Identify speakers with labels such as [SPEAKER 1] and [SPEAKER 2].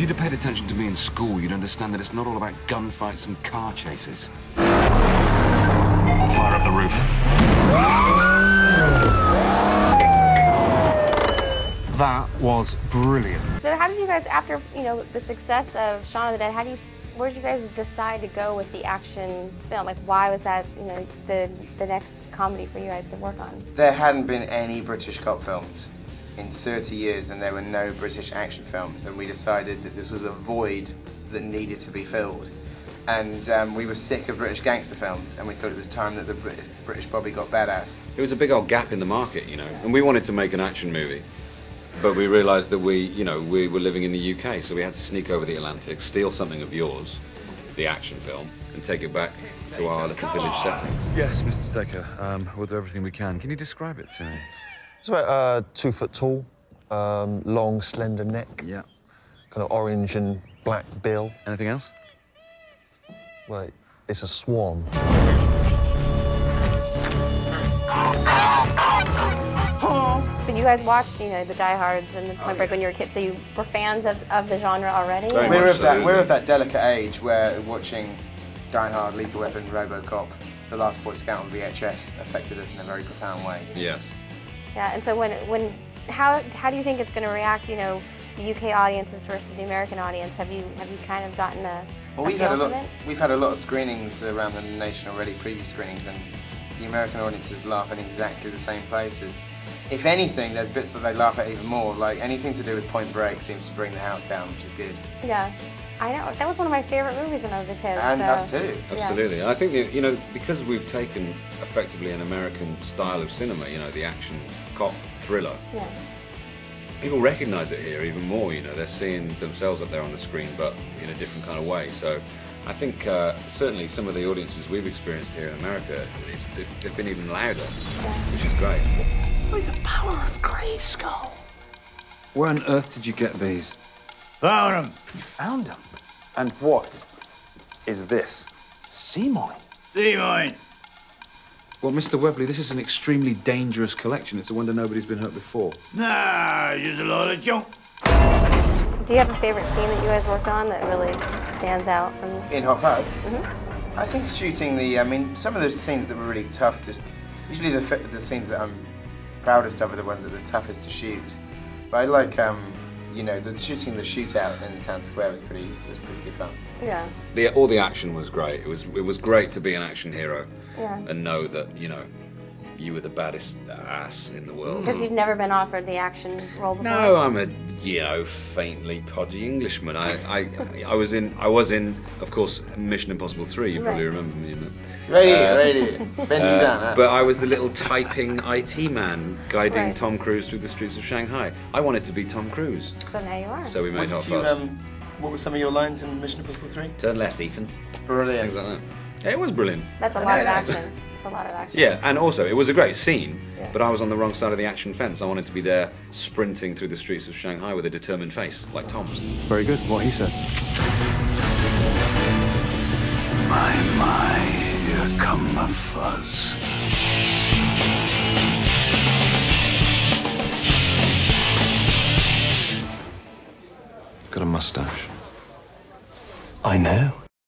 [SPEAKER 1] you'd have paid attention to me in school, you'd understand that it's not all about gunfights and car chases. Fire up the roof.
[SPEAKER 2] That was brilliant.
[SPEAKER 3] So how did you guys, after, you know, the success of Shaun of the Dead, where did you guys decide to go with the action film? Like, why was that, you know, the next comedy for you guys to work on?
[SPEAKER 4] There hadn't been any British cop films in 30 years, and there were no British action films, and we decided that this was a void that needed to be filled. And we were sick of British gangster films, and we thought it was time that the British Bobby got badass.
[SPEAKER 1] It was a big old gap in the market, you know, and we wanted to make an action movie. But we realised that we were living in the UK, so we had to sneak over the Atlantic, steal something of yours, the action film, and take it back to our little village setting.
[SPEAKER 5] Yes, Mr. Staker, we'll do everything we can. Can you describe it to me?
[SPEAKER 6] It's about 2 foot tall, long, slender neck.
[SPEAKER 5] Yeah.
[SPEAKER 6] Kind of orange and black bill.
[SPEAKER 5] Anything else?
[SPEAKER 6] Well, it's a swan.
[SPEAKER 3] But you guys watched, you know, the Die Hards and the Point Break when you were kids, so you were fans of the genre already?
[SPEAKER 4] We're of that delicate age where watching Die Hard, Lethal Weapon, RoboCop, The Last Boy Scout on VHS affected us in a very profound way.
[SPEAKER 1] Yeah.
[SPEAKER 3] Yeah, and so how do you think it's going to react, you know, the UK audiences versus the American audience? Have you kind of gotten a
[SPEAKER 4] Well,
[SPEAKER 3] feel from it?
[SPEAKER 4] we've had a lot of screenings around the nation already, previous screenings, and the American audiences laugh in exactly the same places. If anything, there's bits that they laugh at even more. Like anything to do with Point Break seems to bring the house down, which is good.
[SPEAKER 3] Yeah, I know. That was one of my favorite movies when I was a kid.
[SPEAKER 4] And
[SPEAKER 3] so,
[SPEAKER 4] us too.
[SPEAKER 1] Absolutely. Yeah. I think that, you know, because we've taken effectively an American style of cinema, you know, the action cop thriller.
[SPEAKER 3] Yeah.
[SPEAKER 1] People recognise it here even more, you know, they're seeing themselves up there on the screen, but in a different kind of way. So I think certainly some of the audiences we've experienced here in America, they've been even louder, which is great.
[SPEAKER 7] With the power of Grayskull.
[SPEAKER 5] Where on earth did you get these?
[SPEAKER 7] Found them.
[SPEAKER 5] You found them? And what is this?
[SPEAKER 7] Sea mine. Sea mine.
[SPEAKER 5] Well, Mr. Webley, this is an extremely dangerous collection. It's a wonder nobody's been hurt before.
[SPEAKER 7] Nah, just a lot of junk.
[SPEAKER 3] Do you have a favorite scene that you guys worked on that really stands out from?
[SPEAKER 4] In Hot Fuzz?
[SPEAKER 3] Mm-hmm.
[SPEAKER 4] I think shooting I mean, some of those scenes that were really tough to, usually the scenes that I'm proudest of are the ones that are toughest to shoot. But I like, you know, shooting the shootout in the town square was pretty good fun.
[SPEAKER 3] Yeah.
[SPEAKER 1] All the action was great. It was great to be an action hero and know that, you know, you were the baddest ass in the world.
[SPEAKER 3] Because you've never been offered the action role before?
[SPEAKER 1] No, I'm a, you know, faintly podgy Englishman. I was in, of course, Mission Impossible 3. You probably remember me in that.
[SPEAKER 4] Right, bending down.
[SPEAKER 1] But I was the little typing IT man guiding Tom Cruise through the streets of Shanghai. I wanted to be Tom Cruise.
[SPEAKER 3] So now you are.
[SPEAKER 1] So we made Hot Fuzz.
[SPEAKER 4] What were some of your lines in Mission Impossible 3?
[SPEAKER 1] Turn left, Ethan.
[SPEAKER 4] Brilliant.
[SPEAKER 1] Things like that. Yeah, it was brilliant.
[SPEAKER 3] That's a lot of action. It's a lot of action.
[SPEAKER 1] Yeah, and also it was a great scene, but I was on the wrong side of the action fence. I wanted to be there sprinting through the streets of Shanghai with a determined face, like Tom's.
[SPEAKER 5] Very good, what he said.
[SPEAKER 7] My, here come the fuzz.
[SPEAKER 5] Got a mustache.
[SPEAKER 7] I know.